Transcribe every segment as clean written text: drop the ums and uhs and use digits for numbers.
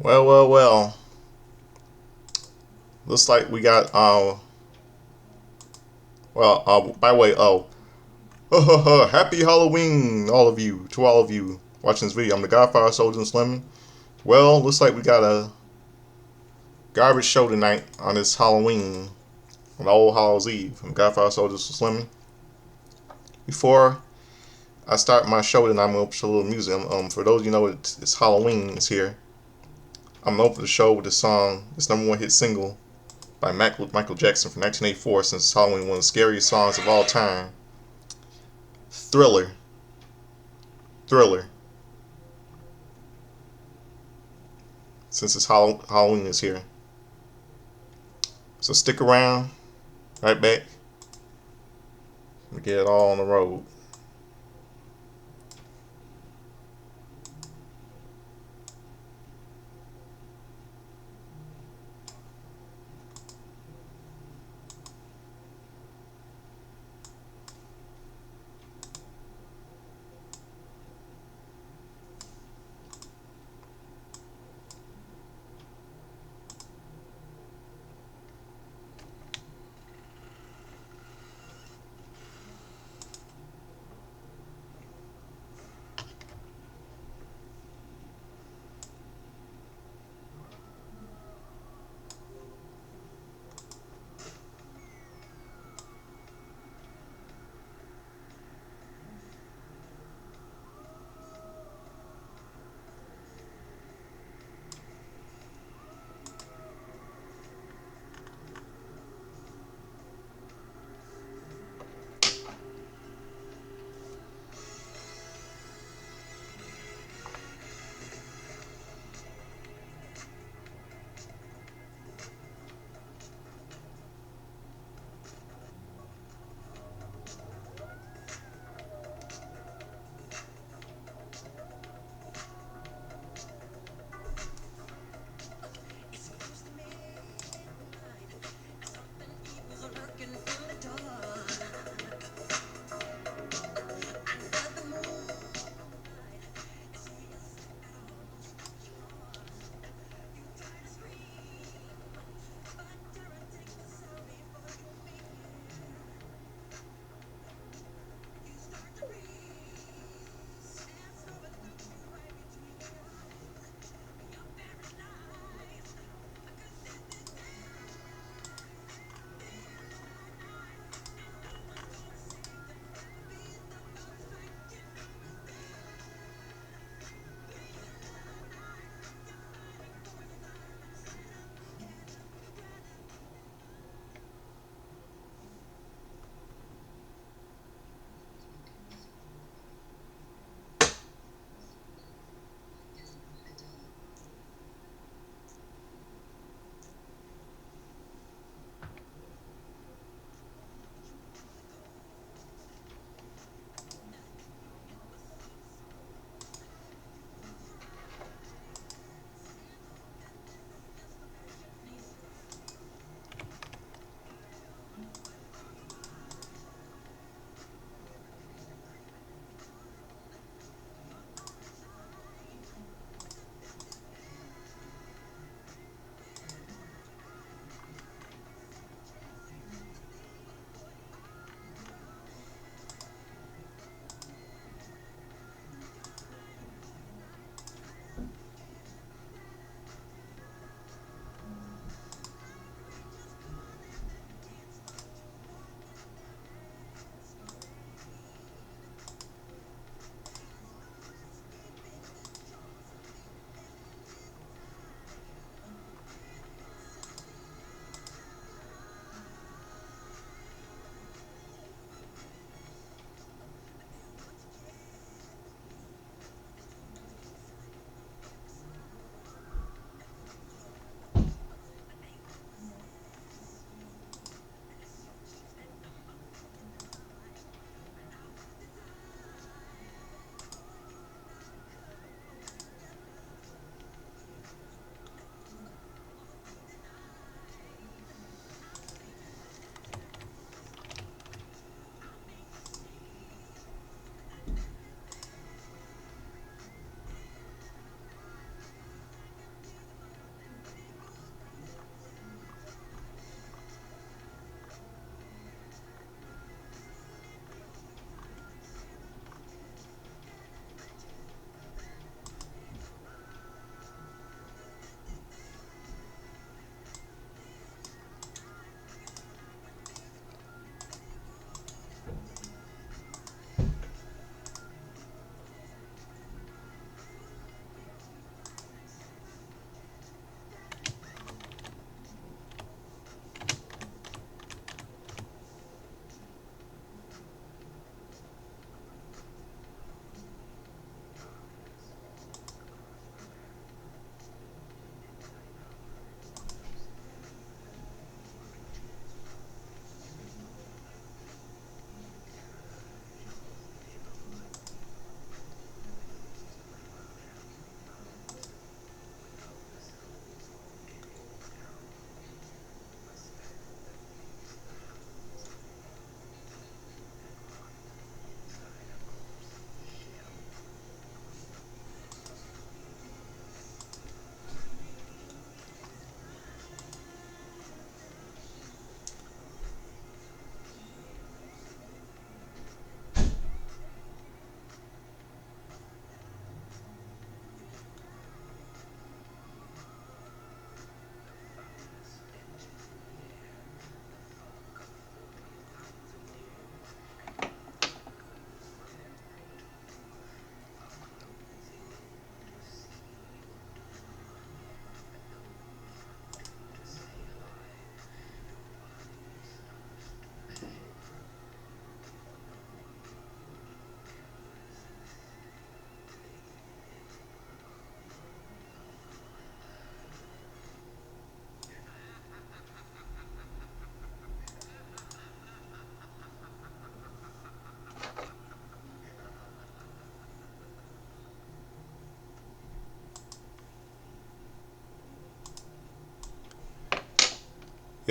Well. Looks like we got by the way, happy Halloween, all of you watching this video. I'm the Godfather Soldier and Slimy. Well, looks like we got a garbage show tonight on this Halloween, on All Hallows Eve. I'm Godfather Soldier and Slimy. Before I start my show tonight, I'm gonna put a little music. For those of you know, it's Halloween. It's here. I'm gonna open the show with the song, this #1 hit single by Michael Jackson from 1984, since Halloween, one of the scariest songs of all time. Thriller. Thriller. Since it's Halloween is here. So stick around. Right back. We get it all on the road.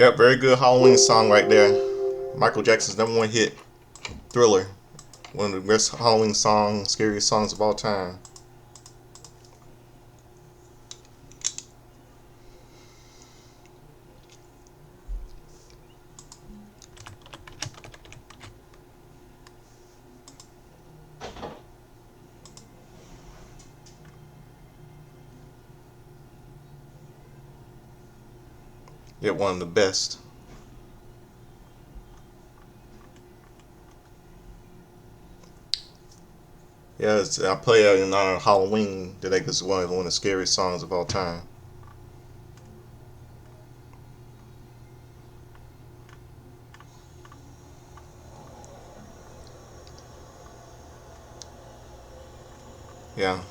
Yeah, very good Halloween song right there. Michael Jackson's #1 hit, Thriller. One of the best Halloween songs, scariest songs of all time. Yeah, one of the best. Yeah, I play it in honor of Halloween today because it's one of the scariest songs of all time. Yeah.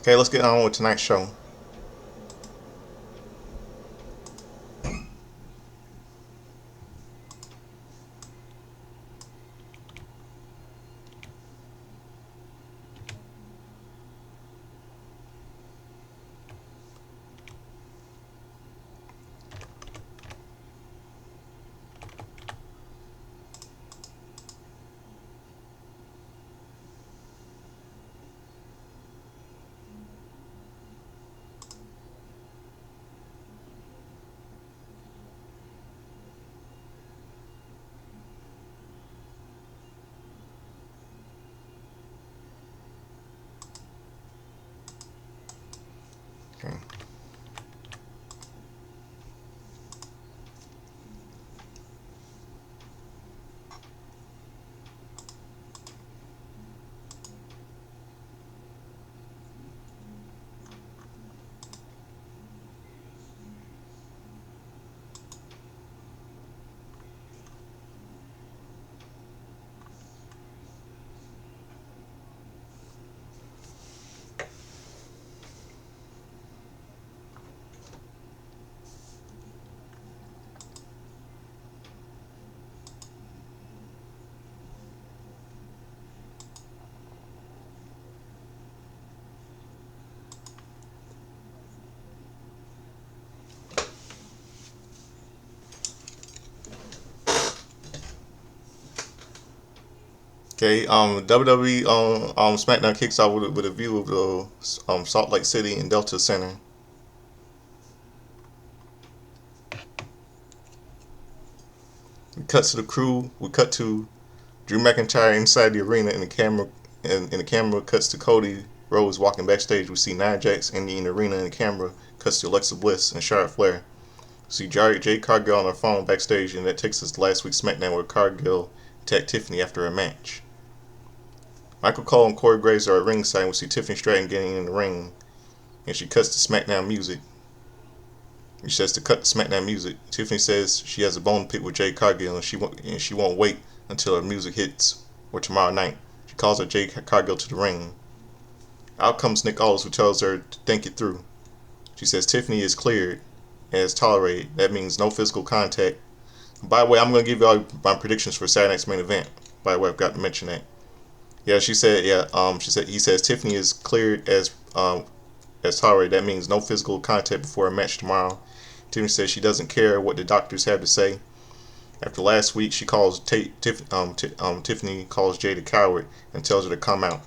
Okay, let's get on with tonight's show. Okay. Okay, WWE Smackdown kicks off with a view of the Salt Lake City and Delta Center. We cut to the crew. We cut to Drew McIntyre inside the arena, and the camera cuts to Cody Rhodes walking backstage. We see Nia Jax in the arena, and the camera cuts to Alexa Bliss and Charlotte Flair. We see Jade Cargill on her phone backstage, and that takes us to last week's SmackDown where Cargill attacked Tiffany after a match. Michael Cole and Corey Graves are at ringside, and we see Tiffany Stratton getting in the ring, and she cuts to SmackDown music. She says to cut the SmackDown music. Tiffany says she has a bone to pick with Jade Cargill, and she won't wait until her music hits or tomorrow night. She calls her Jade Cargill to the ring. Out comes Nick Aldis, who tells her to think it through. She says Tiffany is cleared as tolerated. That means no physical contact. By the way, I'm going to give you all my predictions for Saturday night's main event. By the way, I've got to mention that. Yeah, she said. Yeah, she said. He says Tiffany is cleared as tolerated. That means no physical contact before a match tomorrow. Tiffany says she doesn't care what the doctors have to say. After last week, she calls Tiffany calls Jade a coward and tells her to come out.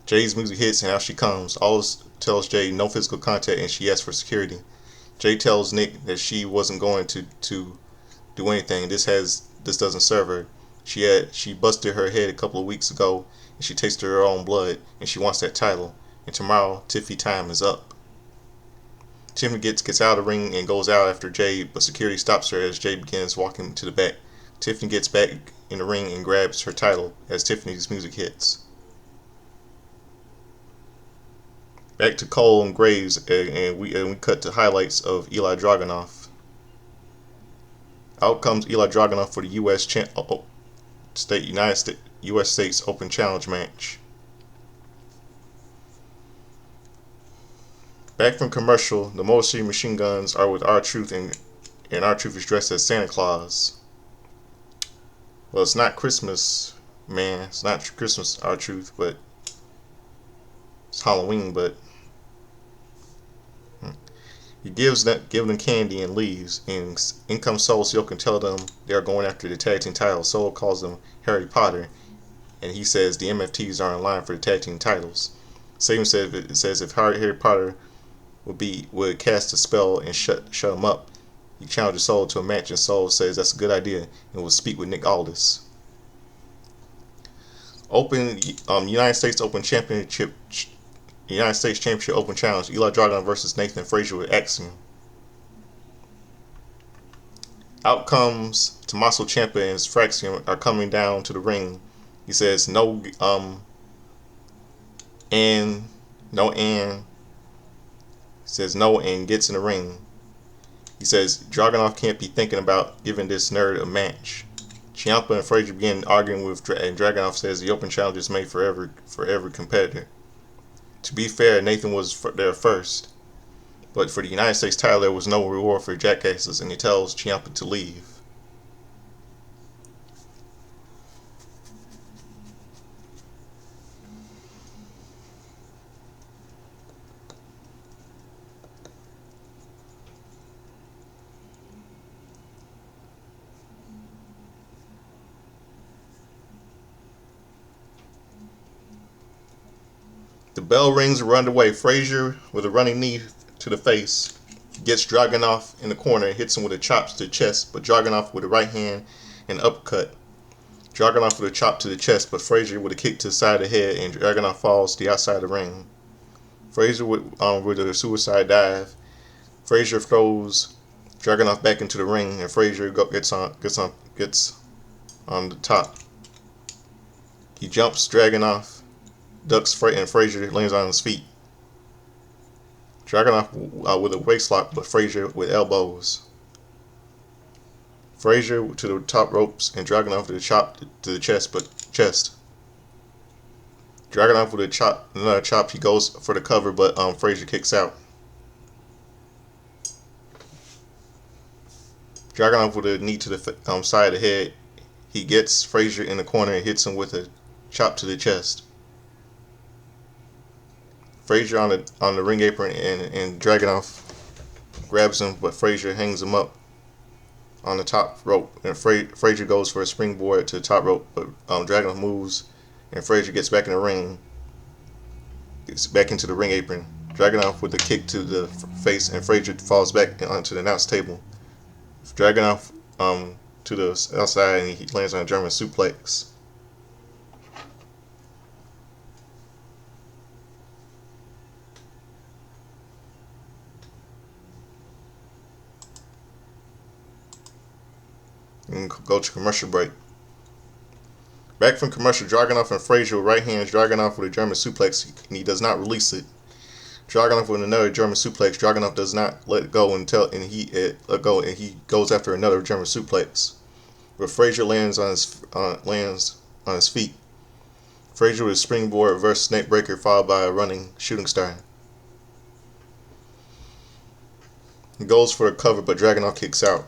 Jade's music hits and out she comes. Aldis tells Jade no physical contact and she asks for security. Jade tells Nick that she wasn't going to do anything. This doesn't serve her. She busted her head a couple of weeks ago and she tasted her own blood and she wants that title. And tomorrow, Tiffy time is up. Tiffany gets out of the ring and goes out after Jade, but security stops her as Jade begins walking to the back. Tiffany gets back in the ring and grabs her title as Tiffany's music hits. Back to Cole and Graves, and we cut to highlights of Eli Dragunov. Out comes Eli Dragunov for the United States U.S. States Open Challenge match. Back from commercial, the Motor City Machine Guns are with R-Truth, and R-Truth is dressed as Santa Claus. Well, it's not Christmas, man. It's not Christmas, R-Truth, but it's Halloween. But he gives them candy and leaves. And in comes Solo so can tell them they are going after the tag team titles. Solo calls them Harry Potter, and he says the MFTs are in line for the tag team titles. Saban says if Harry Potter would cast a spell and shut him up, he challenges Solo to a match, and Solo says that's a good idea and will speak with Nick Aldis. United States Championship Open Challenge: Eli Dragunov versus Nathan Frazier with Axiom. Out comes Tommaso Ciampa and his Fraxium are coming down to the ring. He says no, and says no and gets in the ring. He says Dragunov can't be thinking about giving this nerd a match. Ciampa and Frazier begin arguing and Dragunov says the Open Challenge is made for every competitor. To be fair, Nathan was there first, but for the United States title there was no reward for jackasses, and he tells Ciampa to leave. The bell rings and run away. Frazier, with a running knee to the face, gets Dragunov in the corner and hits him with a chop to the chest, but Dragunov with a right hand and uppercut. Dragunov with a chop to the chest, but Frazier with a kick to the side of the head, and Dragunov falls to the outside of the ring. Frazier with a suicide dive. Frazier throws Dragunov back into the ring, and Frazier gets on the top. He jumps Dragunov, ducks and Frazier lands on his feet. Dragunov with a waist lock, but Frazier with elbows. Frazier to the top ropes and Dragunov with a chop to the chest. Dragunov with another chop. He goes for the cover, but Frazier kicks out. Dragunov with a knee to the side of the head. He gets Frazier in the corner and hits him with a chop to the chest. Frazier on the ring apron and Dragunov grabs him, but Frazier hangs him up on the top rope, and Frazier goes for a springboard to the top rope, but Dragunov moves and Frazier gets back in the ring, gets back into the ring apron. Dragunov with a kick to the face, and Frazier falls back onto the announce table. Dragunov to the outside, and he lands on a German suplex. And go to commercial break. Back from commercial, Dragunov and Frazier with right hands. Dragunov with a German suplex, and he does not release it. Dragunov with another German suplex. Dragunov does not let go and he goes after another German suplex. But Frazier lands on his feet. Frazier with a springboard reverse snake breaker followed by a running shooting star. He goes for a cover, but Dragunov kicks out.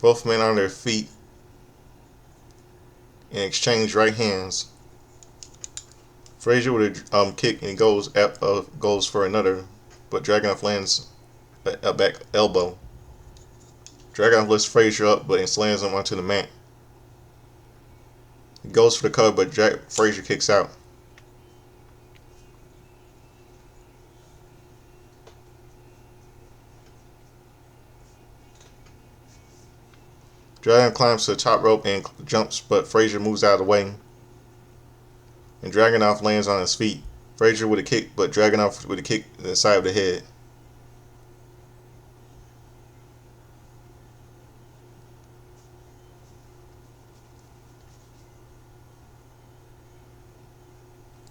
Both men on their feet and exchange right hands. Frazier with a kick and goes for another, but Dragunov lands a back elbow. Dragunov lifts Frazier up, but slams him onto the mat. He goes for the cover, but Frazier kicks out. Dragunov climbs to the top rope and jumps, but Frazier moves out of the way. And Dragunov lands on his feet. Frazier with a kick, but Dragunov with a kick to the side of the head.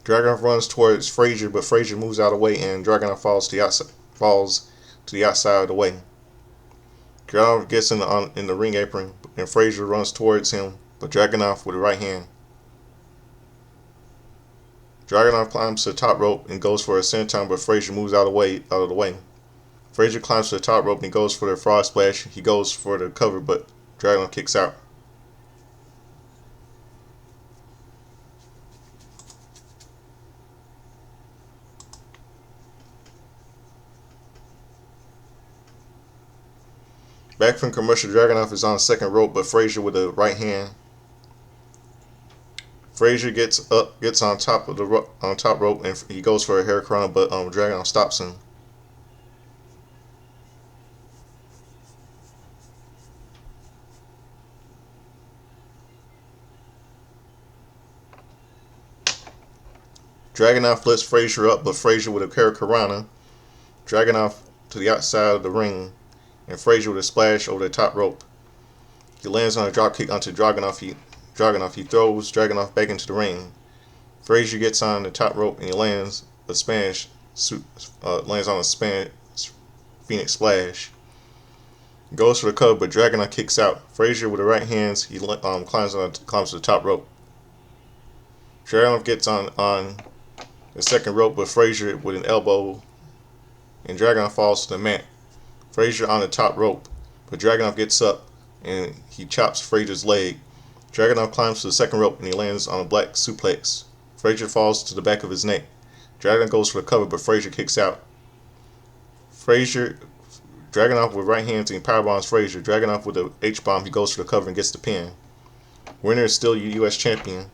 Dragunov runs towards Frazier, but Frazier moves out of the way, and Dragunov falls falls to the outside of the way. Dragunov gets in the ring apron, and Frazier runs towards him, but Dragunov with the right hand. Dragunov climbs to the top rope and goes for a senton, but Frazier moves out of the way. Frazier climbs to the top rope and goes for the frog splash. He goes for the cover, but Dragunov kicks out. Back from commercial, Dragunov is on the second rope, but Frazier with the right hand. Frazier gets on top rope, and he goes for a hurricanrana, but Dragunov stops him. Dragunov lifts Frazier up, but Frazier with a hurricanrana. Dragunov to the outside of the ring, and Frazier with a splash over the top rope. He lands on a drop kick onto Dragunov. He throws Dragunov back into the ring. Frazier gets on the top rope and he lands on a Spanish Phoenix splash. He goes for the cover, but Dragunov kicks out. Frazier with the right hands, he climbs to the top rope. Dragunov gets on the second rope, but Frazier with an elbow, and Dragunov falls to the mat. Frazier on the top rope, but Dragunov gets up and he chops Frazier's leg. Dragunov climbs to the second rope and he lands on a black suplex. Frazier falls to the back of his neck. Dragunov goes for the cover, but Frazier kicks out. Dragunov with right hands and he powerbombs Frazier. Dragunov with the H-bomb, he goes for the cover and gets the pin. Winner is still U.S. champion,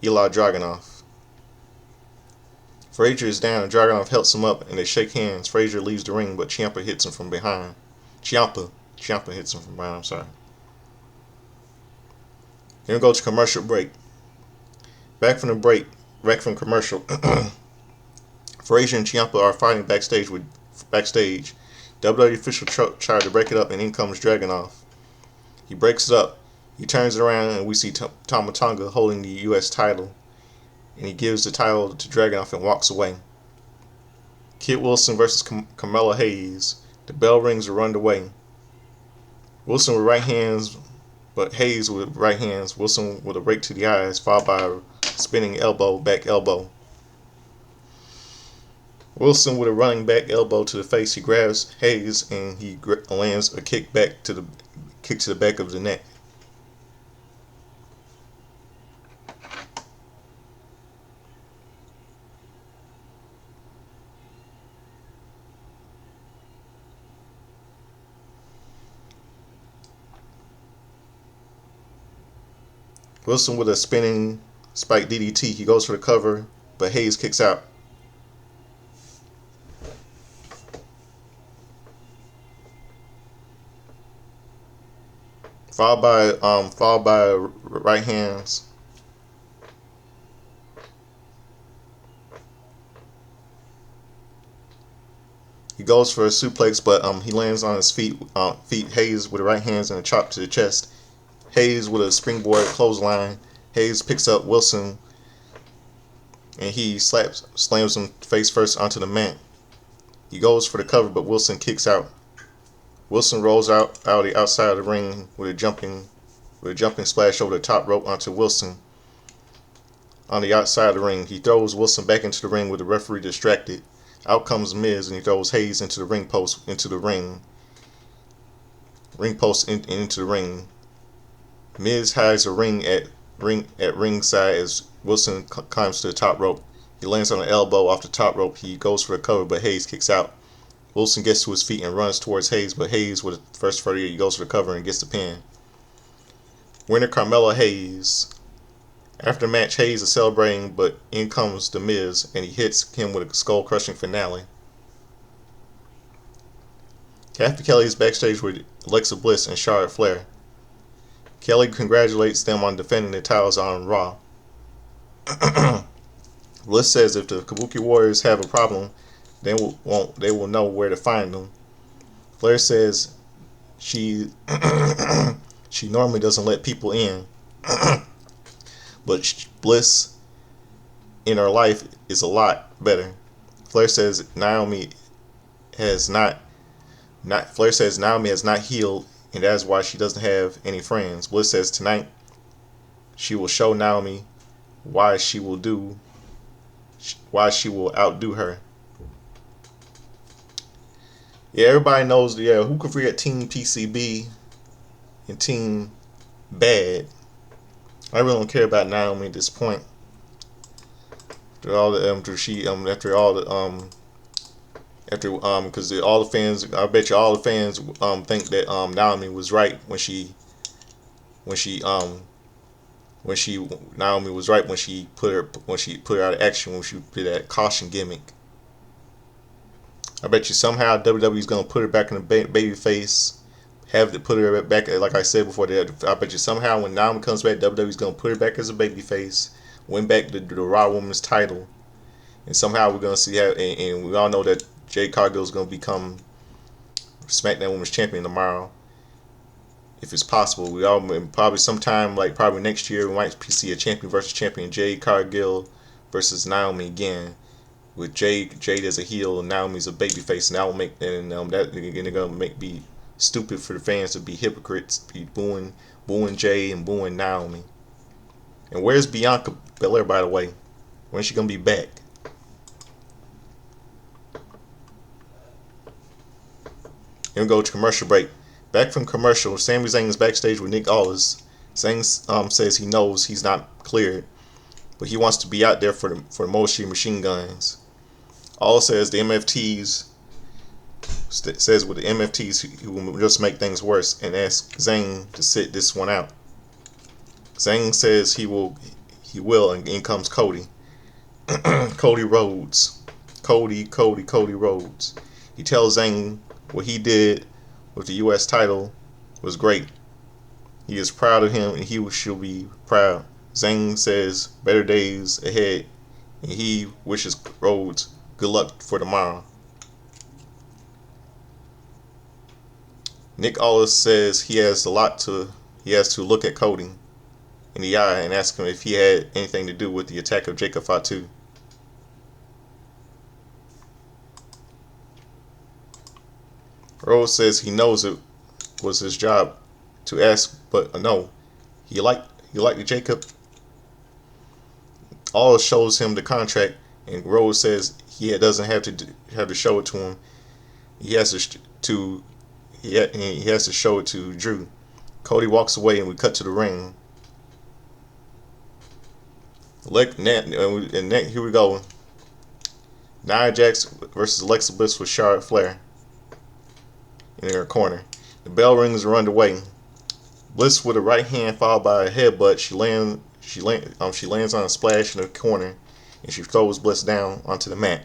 Ilya Dragunov. Frazier is down and Dragunov helps him up and they shake hands. Frazier leaves the ring, but Ciampa hits him from behind. Ciampa hits him from behind, I'm sorry. Then we go to commercial break. Back from commercial, Frazier and Ciampa are fighting backstage. WWE official tried to break it up, and in comes Dragunov. He breaks it up. He turns it around, and we see Tama Tonga holding the U.S. title, and he gives the title to Dragunov and walks away. Kid Wilson versus Carmelo Hayes. The bell rings are underway. Wilson with right hands, but Hayes with right hands. Wilson with a rake to the eyes, followed by a spinning back elbow. Wilson with a running back elbow to the face. He grabs Hayes and he lands a kick to the back of the neck. Wilson with a spinning spike DDT. He goes for the cover, but Hayes kicks out. Followed by right hands. He goes for a suplex, but he lands on his feet. Hayes with the right hands and a chop to the chest. Hayes with a springboard clothesline. Hayes picks up Wilson and he slams him face first onto the mat. He goes for the cover, but Wilson kicks out. Wilson rolls out the outside of the ring with a jumping splash over the top rope onto Wilson. On the outside of the ring, he throws Wilson back into the ring with the referee distracted. Out comes Miz and he throws Hayes into the ring post into the ring. Into the ring. Miz hides a ring at ringside as Wilson climbs to the top rope. He lands on an elbow off the top rope. He goes for the cover, but Hayes kicks out. Wilson gets to his feet and runs towards Hayes, but Hayes with the first 30, he goes for the cover and gets the pin. Winner Carmelo Hayes. After the match, Hayes is celebrating, but in comes The Miz and he hits him with a skull-crushing finale. Kathy Kelly is backstage with Alexa Bliss and Charlotte Flair. Kelly congratulates them on defending the titles on Raw. Bliss says if the Kabuki Warriors have a problem, they will know where to find them. Flair says she normally doesn't let people in, but Bliss in her life is a lot better. Flair says Naomi has not Flair says Naomi has not healed, and that is why she doesn't have any friends. Bliss says tonight she will show Naomi why she will outdo her. Yeah, everybody knows. Yeah, who could forget Team PCB and Team Bad? I really don't care about Naomi at this point. After all the because all the fans, I bet you all the fans think that Naomi was right when she Naomi was right when she put her out of action when she did that caution gimmick. I bet you somehow WWE's gonna put her back in the baby face, have to put her back, like I said before. I bet you somehow when Naomi comes back, WWE's gonna put her back as a baby face, win back the Raw Women's title, and somehow we're gonna see how. And we all know that Jade Cargill is gonna become SmackDown Women's Champion tomorrow, if it's possible. We all probably sometime like probably next year we might see a champion versus champion, Jade Cargill versus Naomi again, with Jade as a heel and Naomi's a babyface. And that will make that they're gonna be stupid for the fans to be hypocrites, be booing Jade and booing Naomi. And where's Bianca Belair, by the way? When's she gonna be back? And we go to commercial break. Back from commercial, Sami Zayn is backstage with Nick Aldis. Zayn says he knows he's not cleared, but he wants to be out there for the machine guns. Aldis says the MFTs says with the MFTs he will just make things worse and asks Zayn to sit this one out. Zayn says he will, and in comes Cody. Cody Rhodes. Cody Rhodes. He tells Zayn what he did with the U.S. title was great. He is proud of him and he should be proud. Zayn says better days ahead and he wishes Rhodes good luck for tomorrow. Nick Aldis says he has to look at Cody in the eye and ask him if he had anything to do with the attack of Jacob Fatu. Rhodes says he knows it was his job to ask, but no, he liked Jacob. Aldis shows him the contract, and Rhodes says he doesn't have to show it to him. He has to show it to Drew. Cody walks away, and we cut to the ring. And here we go. Nia Jax versus Alexa Bliss with Charlotte Flair in her corner. The bell rings are underway. Bliss with a right hand followed by a headbutt. She lands on a splash in the corner, and she throws Bliss down onto the mat.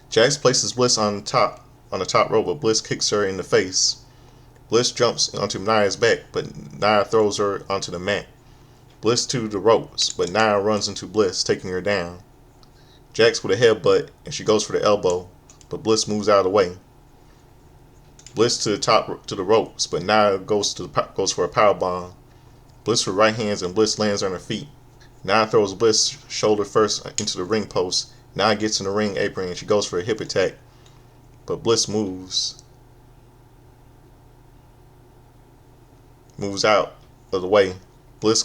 Jax places Bliss on the top rope, but Bliss kicks her in the face. Bliss jumps onto Nia's back, but Nia throws her onto the mat. Bliss to the ropes, but Nia runs into Bliss, taking her down. Jax with a headbutt, and she goes for the elbow, but Bliss moves out of the way. Bliss to the ropes, but Nia goes for a power bomb. Bliss with right hands, and Bliss lands on her feet. Nia throws Bliss shoulder first into the ring post. Nia gets in the ring apron, and she goes for a hip attack, but Bliss moves out of the way. Bliss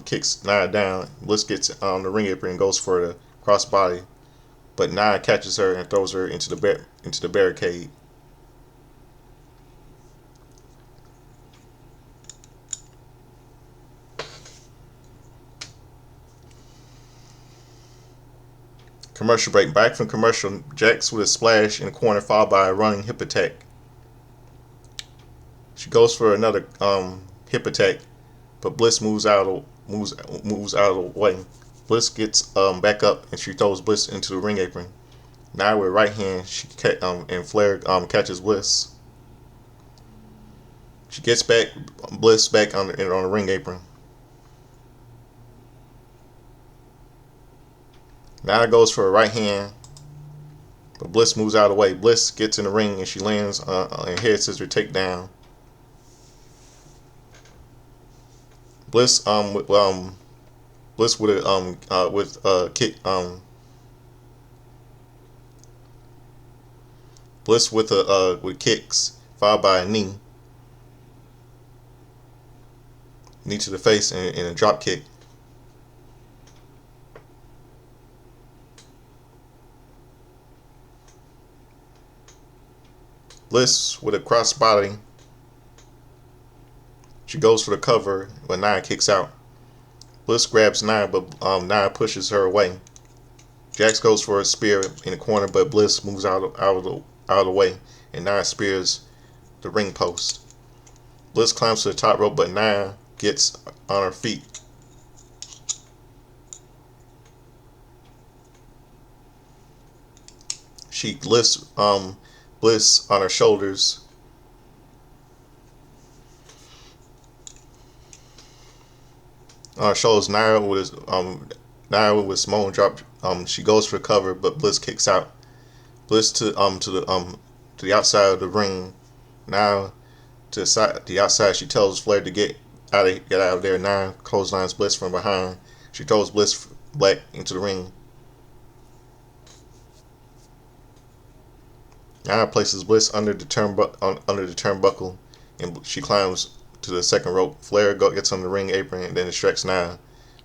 kicks Nia down. Bliss gets on the ring apron and goes for the crossbody, but Nia catches her and throws her into the barricade. Commercial break. Back from commercial, Jax with a splash in the corner followed by a running hip attack. She goes for another hip attack, but Bliss moves out of the way. Bliss gets back up and she throws Bliss into the ring apron. Now with right hand, and Flair catches Bliss. She gets Bliss back on the ring apron. Now it goes for a right hand, but Bliss moves out of the way. Bliss gets in the ring and she lands a head scissor takedown. Bliss with a kick Bliss with with kicks, followed by a knee to the face, and a drop kick. Bliss with a crossbody. She goes for the cover, but Nia kicks out. Bliss grabs Nia, but Nia pushes her away. Jax goes for a spear in the corner, but Bliss moves out of the way, and Nia spears the ring post. Bliss climbs to the top rope, but Nia gets on her feet. She lifts Bliss on her shoulders. On her shoulders, Nia with Samoan drop. She goes for the cover, but Bliss kicks out. Bliss to the outside of the ring. Now to the outside, she tells Flair to get out of there. Nia clotheslines Bliss from behind. She throws Bliss Black into the ring. Nia places Bliss under the turnbuckle, and she climbs to the second rope. Flair gets on the ring apron and then distracts Nia.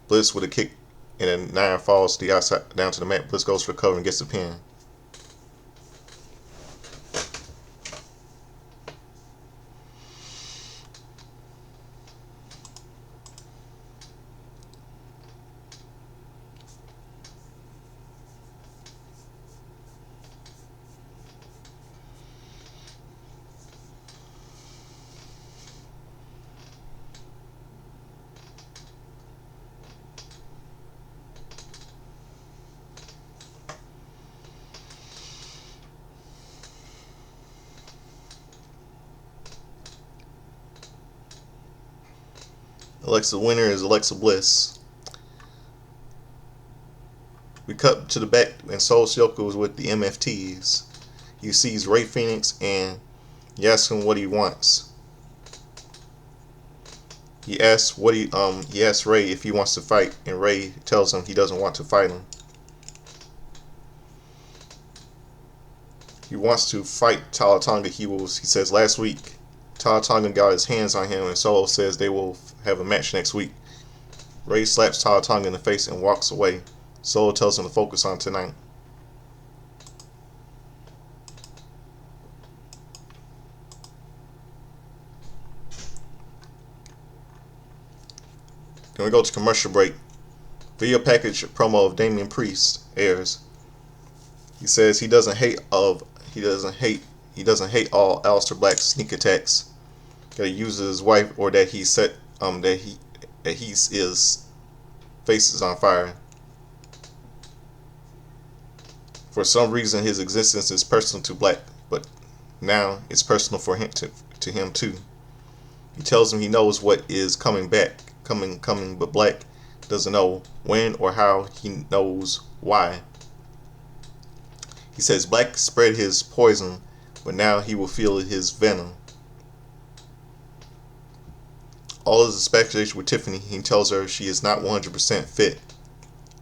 Bliss with a kick, and then Nia falls to the outside down to the mat. Bliss goes for the cover and gets the pin. Alexa winner is Alexa Bliss. We cut to the back, and Solo Sikoa was with the MFTs. He sees Rey Fenix, and he asks him what he wants. He asks Rey if he wants to fight, and Rey tells him he doesn't want to fight him. He wants to fight Tama Tonga. He says last week Tama Tonga got his hands on him, and Solo says they will have a match next week. Rey slaps Tama Tonga in the face and walks away. Solo tells him to focus on tonight. Then we go to commercial break. Video package promo of Damian Priest airs. He says he doesn't hate all Aleister Black's sneak attacks. That he uses his wife, or that he set his face is on fire. For some reason, his existence is personal to Black, but now it's personal for him to him too. He tells him he knows what is coming, but Black doesn't know when or how. He knows why. He says Black spread his poison, but now he will feel his venom. All is a speculation with Tiffany. He tells her she is not 100% fit.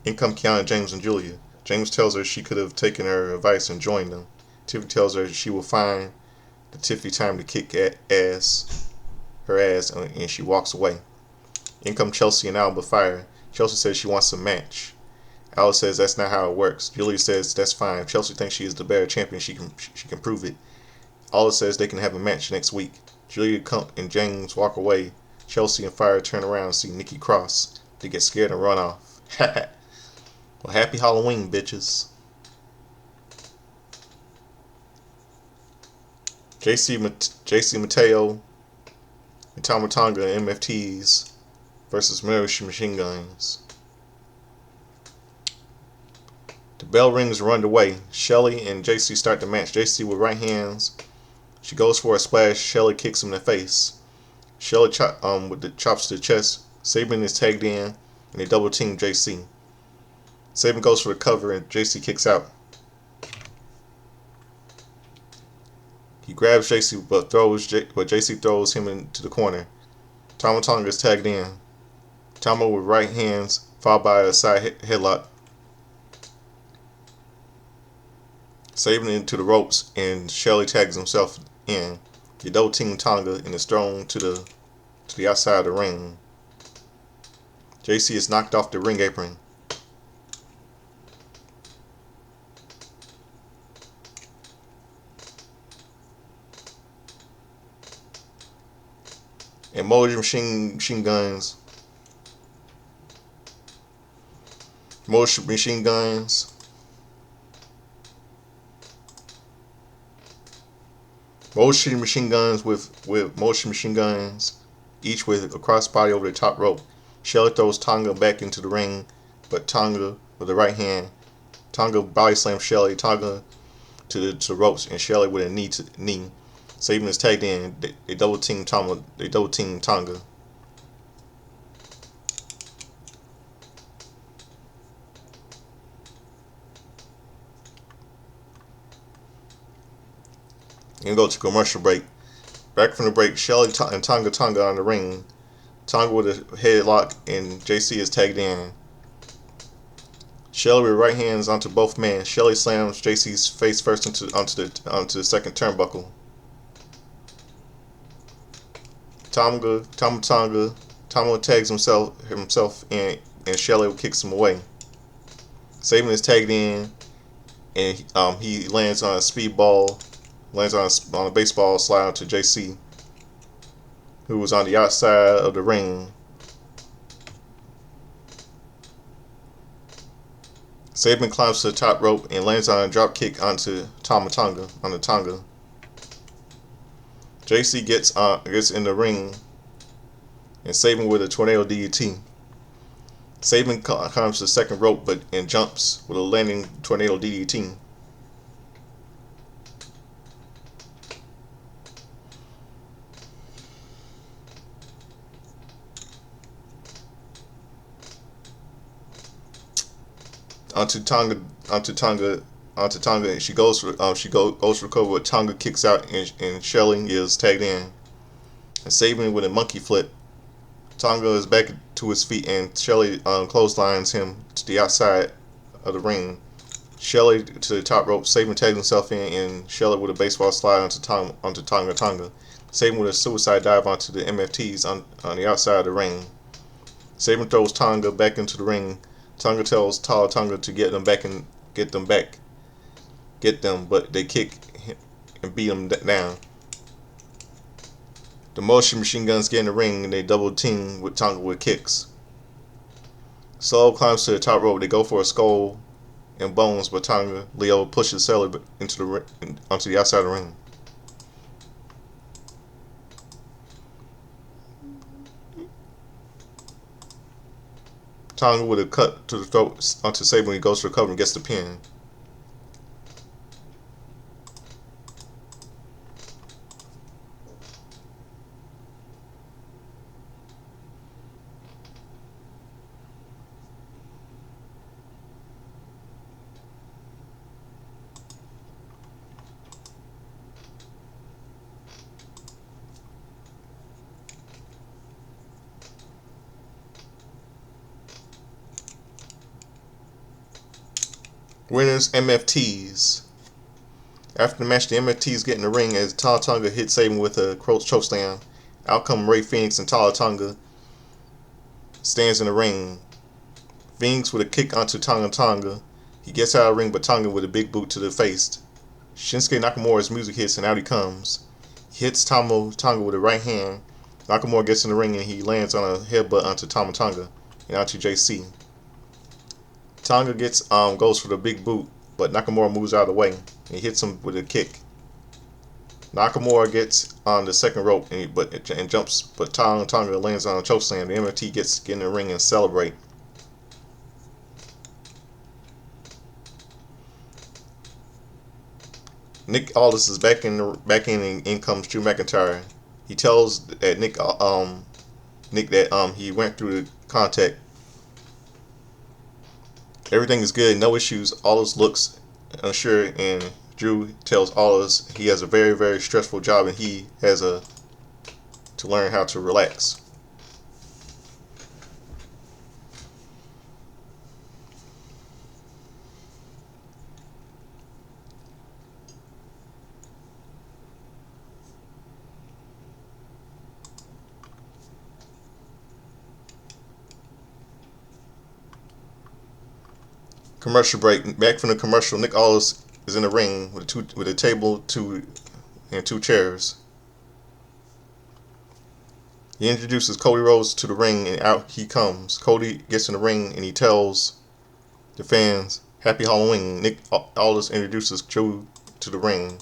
In come Kiana, James, and Julia. James tells her she could have taken her advice and joined them. Tiffany tells her she will find the Tiffany time to kick her ass, and she walks away. In come Chelsea and Alba Fire. Chelsea says she wants a match. Alba says that's not how it works. Julia says that's fine. Chelsea thinks she is the better champion. She can prove it. Alba says they can have a match next week. Julia and James walk away. Chelsea and Fire turn around and see Nikki Cross. They get scared and run off. Well, happy Halloween, bitches. JC Mateo and Tama Tonga and MFTs versus Machine Guns. The bell rings are underway. Shelly and JC start the match. JC with right hands. She goes for a splash. Shelly kicks him in the face. Shelly with the chops to the chest. Sabin is tagged in, and they double team JC. Sabin goes for the cover, and JC kicks out. He grabs JC, but JC throws him into the corner. Tama Tonga is tagged in. Tama with right hands, followed by a side headlock. Saving into the ropes, and Shelly tags himself in. The double team Tonga and is thrown to the outside of the ring. JC is knocked off the ring apron. And Motor machine guns. Motor machine guns. Motion machine guns with motion machine guns, each with a crossbody over the top rope. Shelly throws Tonga back into the ring, but Tonga with the right hand. Tonga body slams Shelly. Tonga to the ropes, and Shelly with a knee. Sabin is tagged in. They double team Tonga. And go to commercial break. Back from the break, Shelly and Tonga on the ring. Tonga with a headlock, and JC is tagged in. Shelly with right hands onto both men. Shelly slams JC's face first onto the second turnbuckle. Tonga tags himself in, and Shelly kicks him away. Sabin is tagged in, and he lands on a speedball. Lands on a baseball slide to JC, who was on the outside of the ring. Sabin climbs to the top rope and lands on a drop kick onto Tonga. JC gets in the ring, and Sabin with a tornado DDT. Sabin climbs to the second rope and jumps with a landing tornado DDT. Onto Tonga. She goes for the cover, but Tonga kicks out, and Shelly is tagged in. And Sabin with a monkey flip. Tonga is back to his feet, and Shelly clotheslines him to the outside of the ring. Shelly to the top rope. Sabin tags himself in, and Shelly with a baseball slide onto Tonga. Sabin with a suicide dive onto the MFTs on the outside of the ring. Sabin throws Tonga back into the ring. Tonga tells Tonga to get them, but they kick him and beat him down. The motion machine guns get in the ring, and they double team with Tonga with kicks. Solo climbs to the top rope. They go for a skull and bones, but Leo pushes Shelly onto the outside of the ring. Tonga with a cut to the throat onto Sabin when he goes for the cover and gets the pin. Winners MFTs. After the match, the MFTs get in the ring as Tonga hits Sabin with a chokeslam. Outcome Ray Phoenix and Tonga stands in the ring. Phoenix with a kick onto Tonga. He gets out of the ring, but Tonga with a big boot to the face. Shinsuke Nakamura's music hits, and out he comes. He hits Tonga with a right hand. Nakamura gets in the ring, and he lands on a headbutt onto Tonga and onto JC. Tonga goes for the big boot, but Nakamura moves out of the way, and he hits him with a kick. Nakamura gets on the second rope and jumps, but Tonga lands on a chokeslam. The MFT get in the ring and celebrate. Nick Aldis is back in, and in comes Drew McIntyre. He tells Nick that he went through the contact. Everything is good, no issues. Aldis looks unsure, and Drew tells Aldis he has a very, very stressful job, and he has to learn how to relax. Commercial break. Back from the commercial, Nick Aldis is in the ring with a table, and two chairs. He introduces Cody Rhodes to the ring, and out he comes. Cody gets in the ring, and he tells the fans, "Happy Halloween." Nick Aldis introduces Drew to the ring.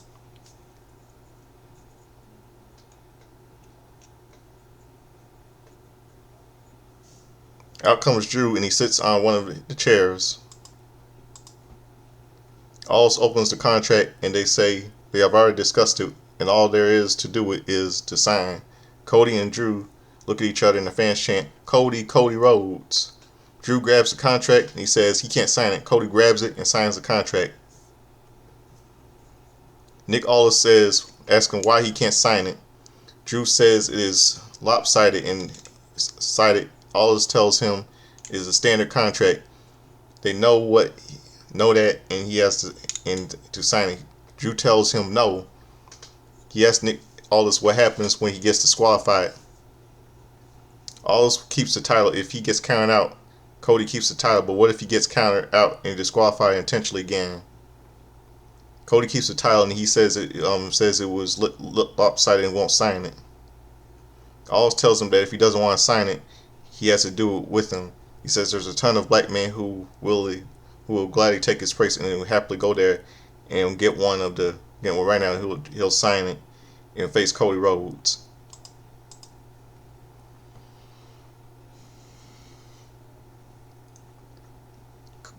Out comes Drew, and he sits on one of the chairs. Aldis opens the contract, and they say they have already discussed it, and all there is to do it is to sign. Cody and Drew look at each other, and the fans chant, "Cody, Cody Rhodes." Drew grabs the contract, and he says he can't sign it. Cody grabs it and signs the contract. Nick Aldis says, asking why he can't sign it. Drew says it is lopsided and cited. Aldis tells him it is a standard contract. They know that, and he has to sign it. Drew tells him no. He asks Nick Aldis what happens when he gets disqualified. Aldis keeps the title if he gets counted out. Cody keeps the title, but what if he gets counted out and disqualified intentionally again? Cody keeps the title, and he says it was lopsided and won't sign it. Aldis tells him that if he doesn't want to sign it, he has to do it with him. He says there's a ton of black men who will gladly take his place and will happily go there and get one of the. Again, right now he'll sign it and face Cody Rhodes.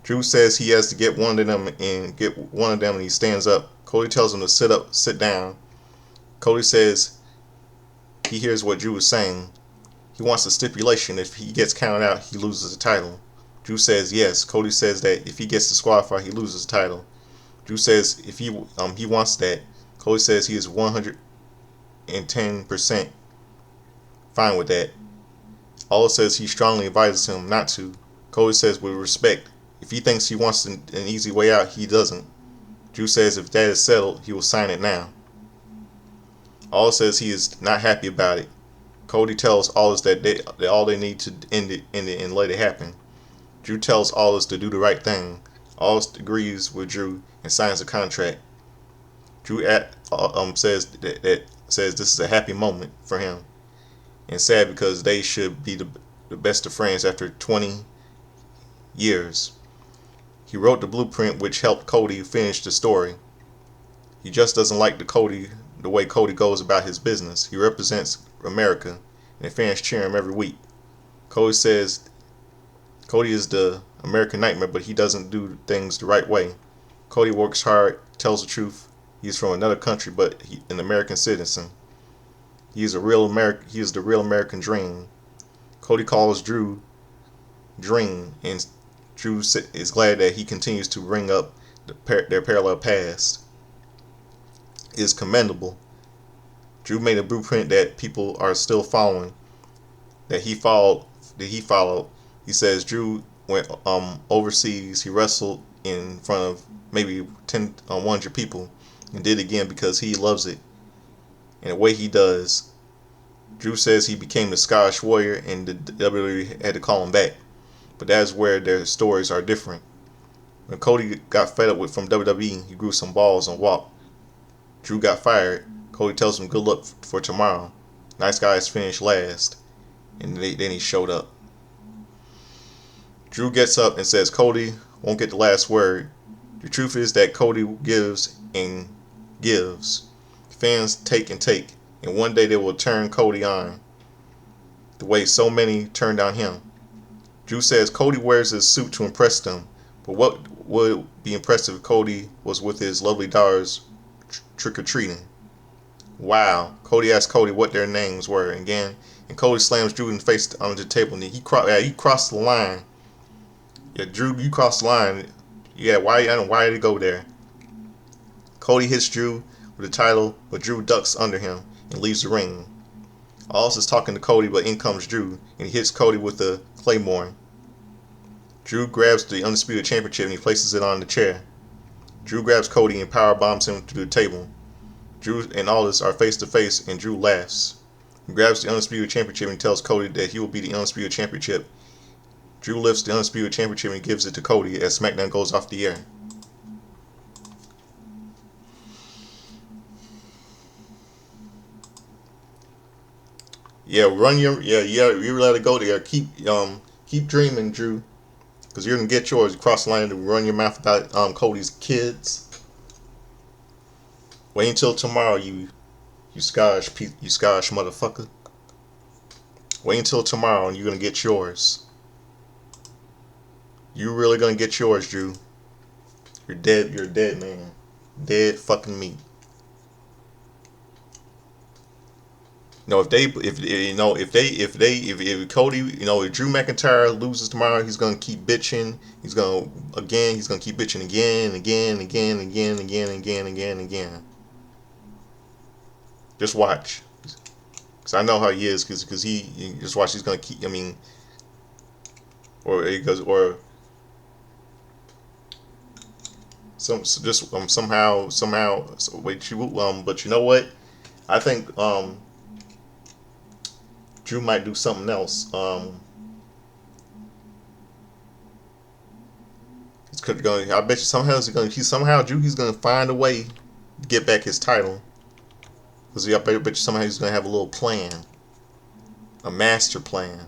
Drew says he has to get one of them, and he stands up. Cody tells him to sit down. Cody says he hears what Drew is saying. He wants a stipulation. If he gets counted out, he loses the title. Drew says yes. Cody says that if he gets disqualified, he loses the title. Drew says if he wants that. Cody says he is 110% fine with that. Aldis says he strongly advises him not to. Cody says with respect, if he thinks he wants an easy way out, he doesn't. Drew says if that is settled, he will sign it now. Aldis says he is not happy about it. Cody tells Aldis that all they need to end it and let it happen. Drew tells Aldis to do the right thing. Aldis agrees with Drew and signs the contract. Drew says says this is a happy moment for him and sad because they should be the best of friends after 20 years. He wrote the blueprint which helped Cody finish the story. He just doesn't like the way Cody goes about his business. He represents America, and fans cheer him every week. Cody says Cody is the American nightmare, but he doesn't do things the right way. Cody works hard, tells the truth. He's from another country, but an American citizen. He is the real American dream. Cody calls Drew Dream, and Drew is glad that he continues to bring up their parallel past. It is commendable. Drew made a blueprint that people are still following. That he followed. He says Drew went overseas. He wrestled in front of maybe 100 people and did it again because he loves it. And the way he does. Drew says he became the Scottish Warrior and the WWE had to call him back. But that's where their stories are different. When Cody got fed up from WWE, he grew some balls and walked. Drew got fired. Cody tells him good luck for tomorrow. Nice guys finished last. And then he showed up. Drew gets up and says Cody won't get the last word. The truth is that Cody gives and gives. Fans take and take. And one day they will turn Cody on. The way so many turned on him. Drew says Cody wears his suit to impress them. But what would be impressive if Cody was with his lovely daughters trick-or-treating? Wow. Cody asked Cody what their names were again. And Cody slams Drew in the face onto the table. And he crossed the line. Yeah, Drew, you crossed the line. Yeah, why did he go there? Cody hits Drew with the title, but Drew ducks under him and leaves the ring. Aldis is talking to Cody, but in comes Drew, and he hits Cody with the Claymore. Drew grabs the Undisputed Championship and he places it on the chair. Drew grabs Cody and power bombs him to the table. Drew and Aldis are face to face, and Drew laughs. He grabs the Undisputed Championship and tells Cody that he will be the Undisputed Championship Drew lifts the Undisputed Championship and gives it to Cody as SmackDown goes off the air. Yeah, you let it go there. Keep dreaming, Drew, because you're gonna get yours. You cross the line to run your mouth about Cody's kids. Wait until tomorrow, you Scottish motherfucker. Wait until tomorrow and you're gonna get yours. You really gonna get yours, Drew. You're dead. You're a dead man. Dead fucking meat. If Cody, if Drew McIntyre loses tomorrow, he's gonna keep bitching. He's gonna keep bitching again, again. Just watch, cause I know how he is. Cause he just watch. He's gonna keep. Or he goes or somehow. Wait, but you know what? I think Drew might do something else. I bet you somehow Drew's gonna find a way to get back his title. Because I bet you somehow he's gonna have a little plan, a master plan.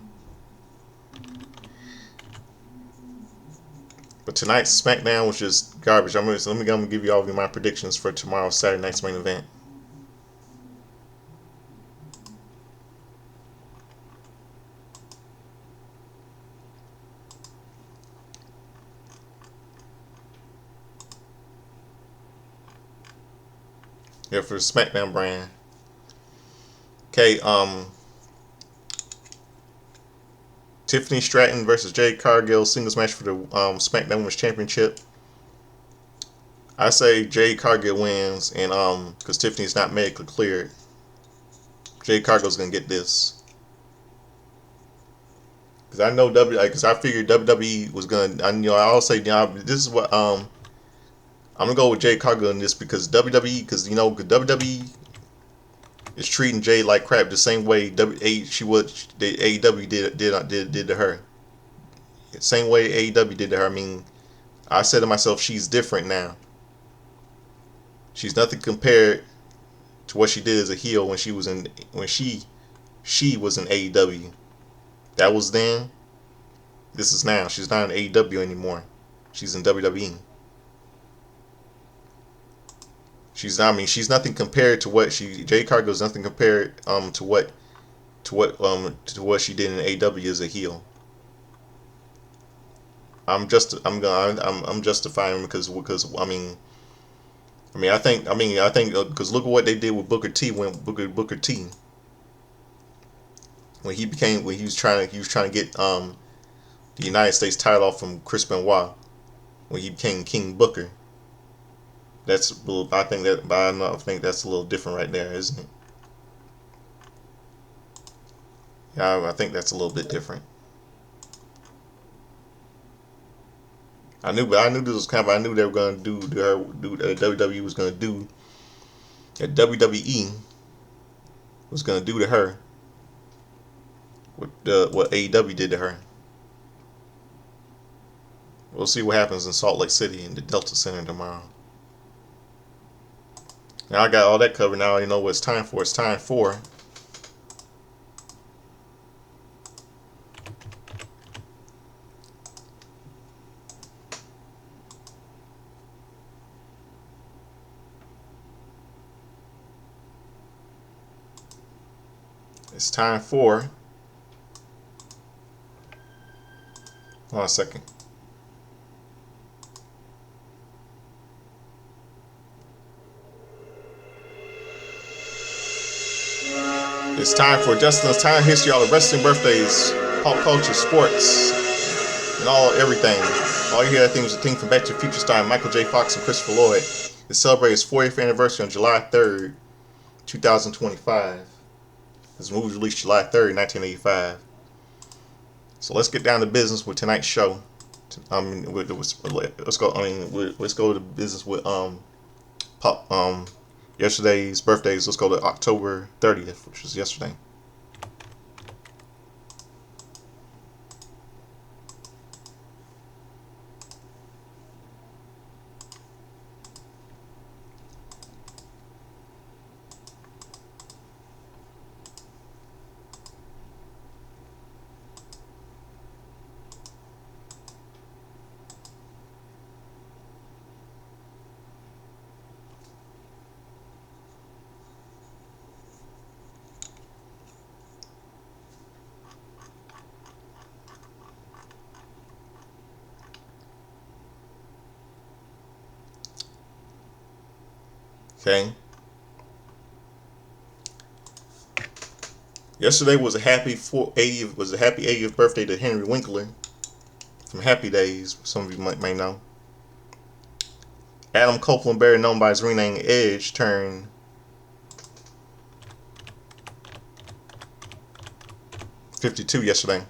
But tonight's SmackDown was just garbage. Let me give you all of my predictions for tomorrow's Saturday night's main event. Yeah, for the SmackDown brand. Okay, Tiffany Stratton versus Jade Cargill singles match for the SmackDown Women's Championship. I say Jade Cargill wins, and because Tiffany's not medically cleared, Jade Cargill's gonna get this. Because I know because I figured WWE was gonna. I'll say this is what I'm gonna go with Jade Cargill in this because WWE, because WWE is treating Jade like crap the same way AEW did to her. Same way AEW did to her. I mean, I said to myself, she's different now. She's nothing compared to what she did as a heel when she was in AEW. That was then. This is now. She's not in AEW anymore. She's in WWE. She's nothing compared to what Jade Cargill is nothing compared to what she did in AEW as a heel. I'm justifying because I think because look at what they did with Booker T when Booker T when he was trying to get the United States title off from Chris Benoit when he became King Booker. I think that's a little different right there, isn't it? Yeah, I think that's a little bit different. I knew this was I knew they were going to WWE was going to do that. WWE was going to do to her what AEW did to her. We'll see what happens in Salt Lake City in the Delta Center tomorrow. Now I got all that covered. Now you know what it's time for. It's time for hold on a second. It's time for Justin's Time History, all the wrestling birthdays, pop culture, sports, and everything. All you hear things from Back to the Future starring Michael J. Fox and Christopher Lloyd. It celebrates its 40th anniversary on July 3rd, 2025. This movie was released July 3rd, 1985. So let's get down to business with tonight's show. Let's go to business with yesterday's birthdays. Let's go to October 30th, which was yesterday. Okay. Yesterday was a happy 80th birthday to Henry Winkler from Happy Days. Some of you may know. Adam Copeland, better known by his ring name Edge, turned 52 yesterday.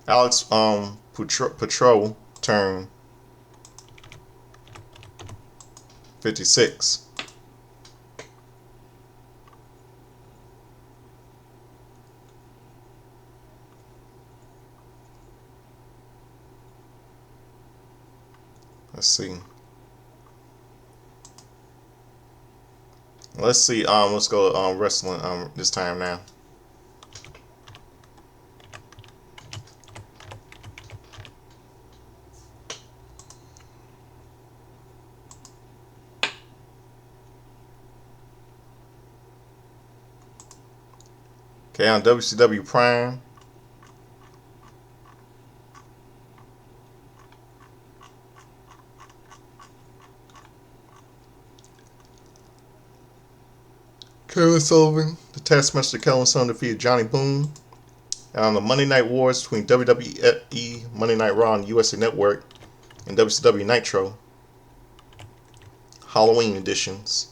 Alex Petro turned 56. Let's see. Let's go wrestling this time now. Okay, on WCW Prime. Kevin Sullivan, the Taskmaster Kellen Sullivan defeated Johnny Boone. And on the Monday Night Wars between WWE, Monday Night Raw, and USA Network, and WCW Nitro, Halloween editions.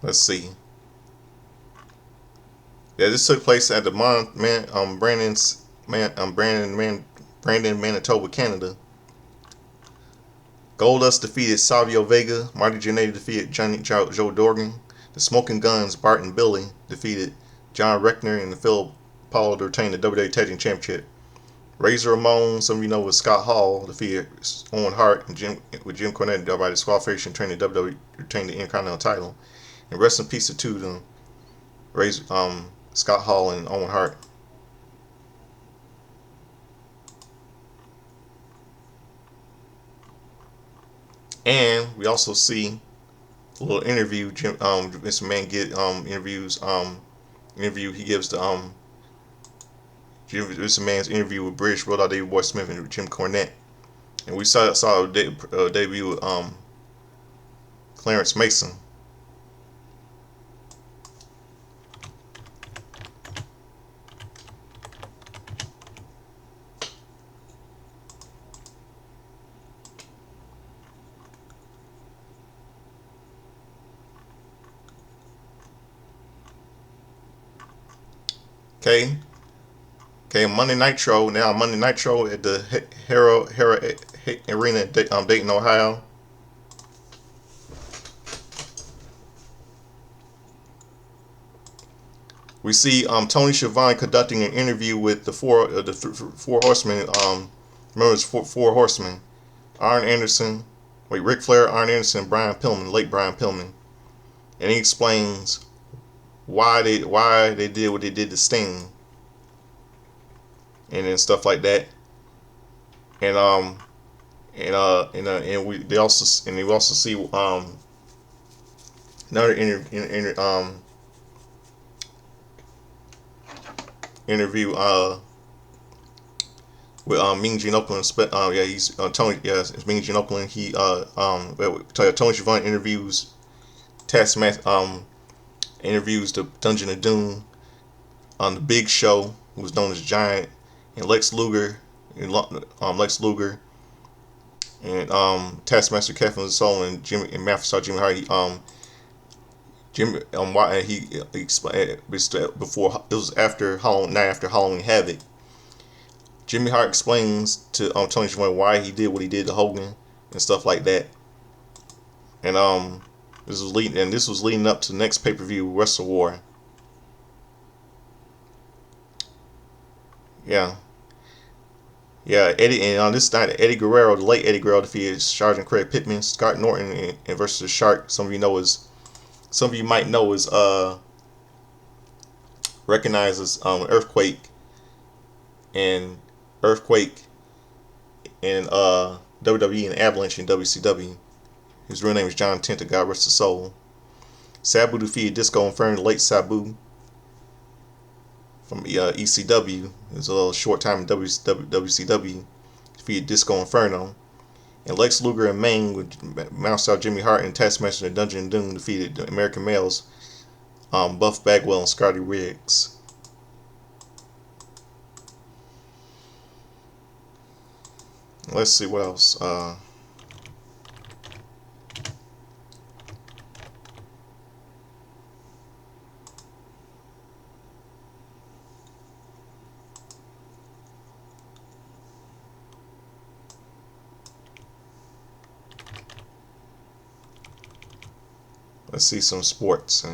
Let's see. Yeah, this took place at the Brandon, Manitoba, Canada. Goldust defeated Savio Vega. Marty Jannetty defeated Joe Dorgan. The Smoking Guns, Bart and Billy, defeated John Reckner, and Phil Paul to retain the WWE Tag Team Championship. Razor Ramon, some of you know, with Scott Hall, defeated Owen Hart, and Jim Cornette by disqualification, training the WWE retained the Intercontinental title. And rest in peace to them, Scott Hall and Owen Hart. And we also see a little interview. Mr. Man get interview he gives to Mr. Man's interview with British Bulldog Davey Boy Smith and Jim Cornette. And we saw a debut with Clarence Mason. Okay, Monday Nitro. Now Monday Nitro at the Hera Arena, Dayton, Ohio. We see Tony Schiavone conducting an interview with the four horsemen. Remember, it's four horsemen: Ric Flair, Arn Anderson, Brian Pillman, late Brian Pillman, and he explains why they did what they did to Sting, and then stuff like that. And we also see another interview with Mean Gene Oakland. He's Tony. Yeah, it's Mean Gene Oakland. Tony Schiavone interviews interviews the Dungeon of Doom on the Big Show, who was known as Giant, and Lex Luger, and Taskmaster Kevin Soul and Jimmy and Master Star Jimmy Hart. Jimmy why he explained before it was after Halloween, night after Halloween Havoc. Jimmy Hart explains to Tony Schiavone why he did what he did to Hogan and stuff like that. And this was leading up to the next pay-per-view, Wrestle War. Yeah, Yeah, Eddie, and on this night, Eddie Guerrero, the late Eddie Guerrero, defeated Sergeant Craig Pittman. Scott Norton and versus the Shark. Some of you might know is recognizes and Earthquake in WWE and Avalanche in WCW. His real name is John Tenta. God rest his soul. Sabu defeated Disco Inferno, the late Sabu from ECW. It was a little short time in WCW. Defeated Disco Inferno. And Lex Luger and Maine with Mouse Out Jimmy Hart and Taskmaster in Dungeon and Doom defeated the American Males, Buff Bagwell and Scotty Riggs. Let's see what else. Let's see some sports.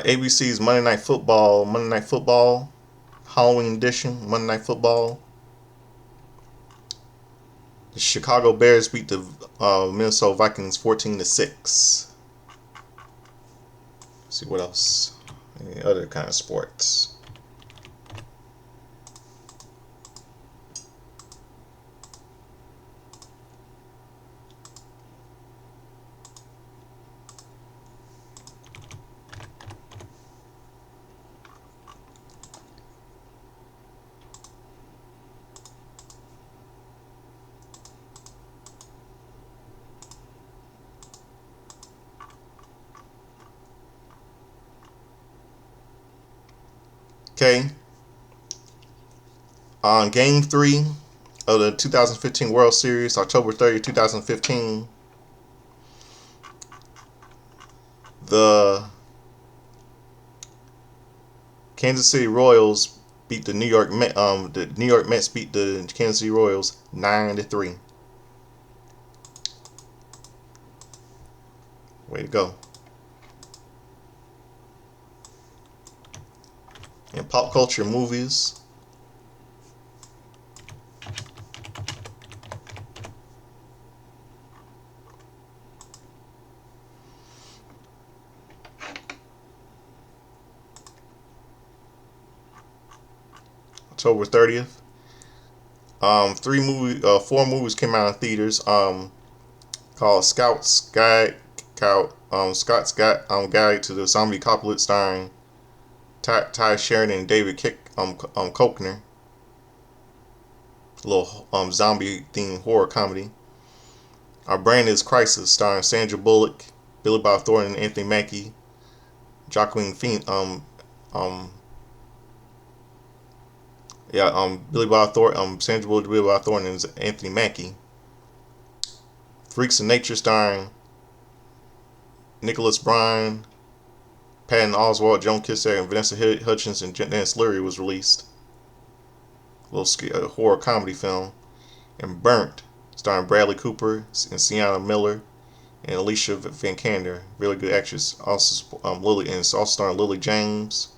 ABC's Monday Night Football, Halloween edition, Monday Night Football. The Chicago Bears beat the Minnesota Vikings 14-6. See what else? Any other kind of sports? Okay. On Game 3 of the 2015 World Series, October 30, 2015, the Kansas City Royals beat the New York Mets. The New York Mets beat the Kansas City Royals 9-3. Way to go. In pop culture movies, October 30th, four movies came out in theaters. Called Scott's Guide to the Zombie Apocalypse, starring Ty Sheridan and David Koechner. A little zombie themed horror comedy. Our Brand Is Crisis, starring Sandra Bullock, Billy Bob Thornton, and Anthony Mackie. Joaquin Phoenix, Billy Bob Thornton, Sandra Bullock, Billy Bob Thornton, and Anthony Mackie. Freaks of Nature, starring Nicholas Bryan, Patton Oswalt, Joan Cusack, and Vanessa Hudgens, and Dennis Leary, was released. A little horror comedy film. And Burnt, starring Bradley Cooper and Sienna Miller and Alicia Vikander, really good actress. Also, it's also starring Lily James,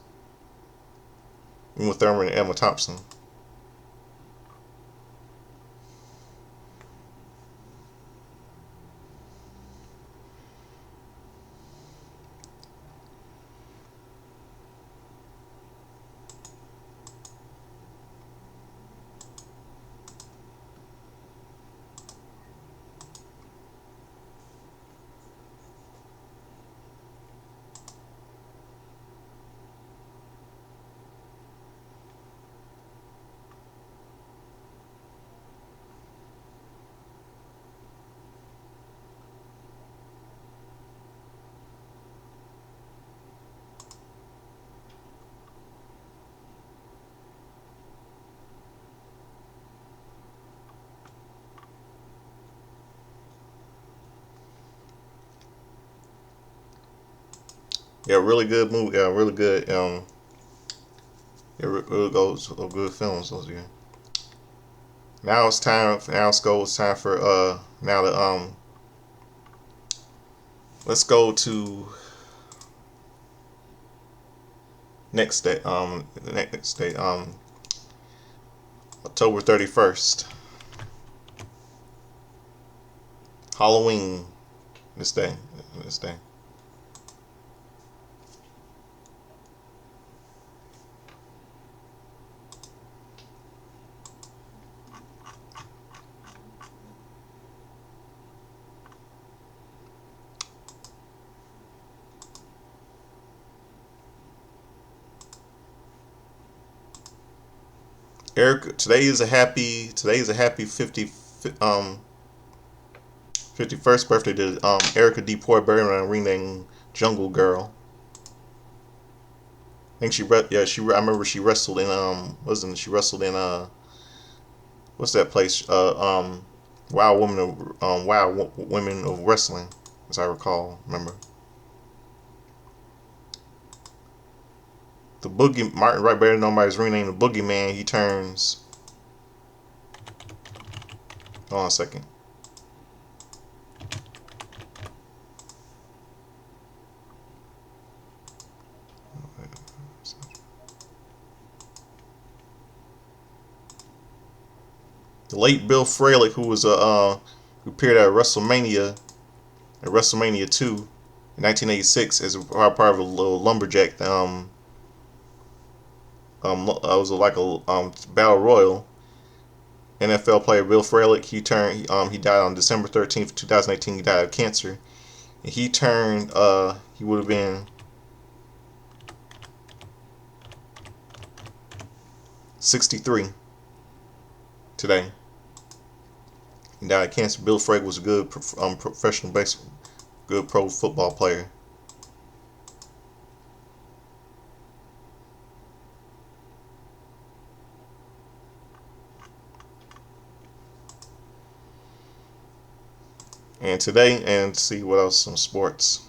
Uma Thurman, and Emma Thompson. Yeah, really good movie. Yeah, really good. It really goes good films those years. Now it's time. Now it's time for now to let's go to next day. Next day. October 31st. Halloween. This day. This day. Eric, today is a happy 50 51st birthday to Erica D. Portbury, renamed Jungle Girl. I think I remember she wrestled in wasn't she wrestled in what's that place Wild Women of Wrestling, as I recall. Remember the Boogie Martin Wright, better known by his rename, the Boogeyman. He turns. Hold on a second. The late Bill Fralick, who who appeared at WrestleMania 2 in 1986 as a part of a little lumberjack. Was like a battle royal. NFL player Bill Fralick. He died on December 13th, 2018. He died of cancer. And he turned. He would have been 63 today. He died of cancer. Bill Fralick was a good professional baseball, good pro football player. And today, and see what else in sports.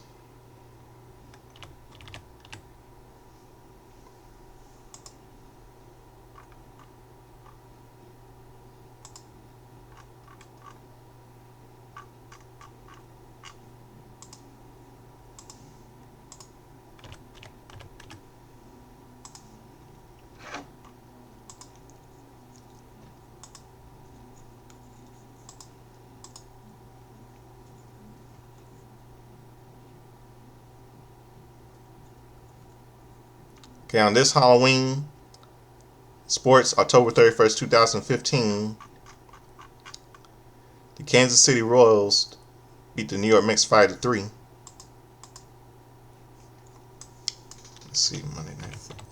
Okay, on this Halloween, sports, October 31st, 2015, the Kansas City Royals beat the New York Mets 5-3. Let's see, Monday Night Football.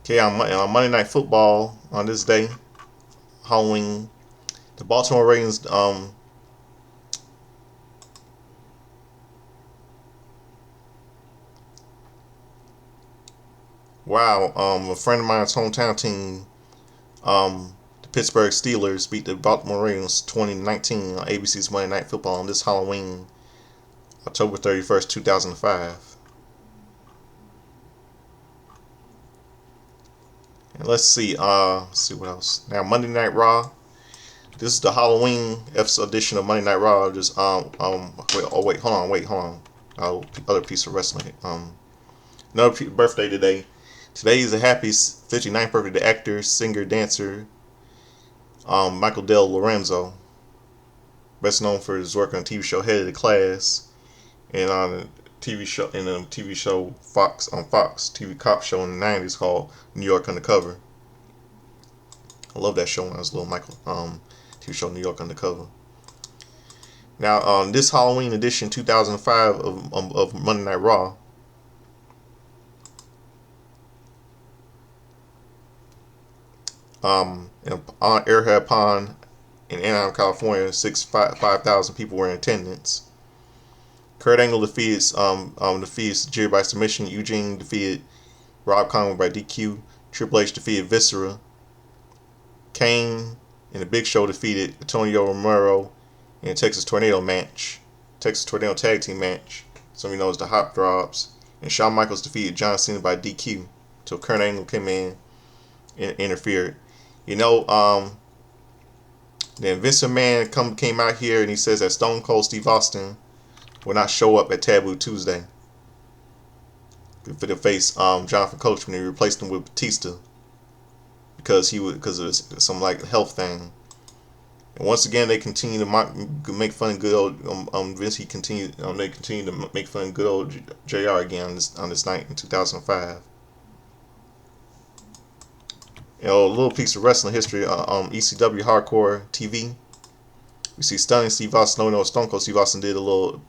Okay, on Monday Night Football, on this day, Halloween, the Baltimore Ravens a friend of mine's hometown team, the Pittsburgh Steelers, beat the Baltimore Ravens 2019 on ABC's Monday Night Football on this Halloween, October 31st, 2005. And let's see what else. Now, Monday Night Raw. This is the Halloween edition of Monday Night Raw. Just hold on. Other piece of wrestling. Another birthday today. Today is a happy 59th birthday to actor, singer, dancer Michael Del Lorenzo, best known for his work on the TV show Head of the Class, and on a TV show Fox TV cop show in the 90s called New York Undercover. I love that show when I was little. TV show New York Undercover. Now, on this Halloween edition 2005 of Monday Night Raw, on Airhead Pond in Anaheim, California, 5,000 people were in attendance. Kurt Angle defeats Jerry by submission. Eugene defeated Rob Conway by DQ. Triple H defeated Viscera. Kane and the Big Show defeated Antonio Romero in a Texas Tornado match. Texas Tornado Tag Team match. Some of you know it's the Hot Throbs. And Shawn Michaels defeated John Cena by DQ till Kurt Angle came in and interfered. You know, then Vince McMahon came out here and he says that Stone Cold Steve Austin will not show up at Taboo Tuesday for the face Jonathan Coachman. He replaced him with Batista because of some like health thing. And once again, they continue to make fun of good old Vince. They continue to make fun of good old JR again on this night in 2005. You know, a little piece of wrestling history. ECW Hardcore TV. We see Stunning Steve Austin. No, Stone Cold Steve Austin did a little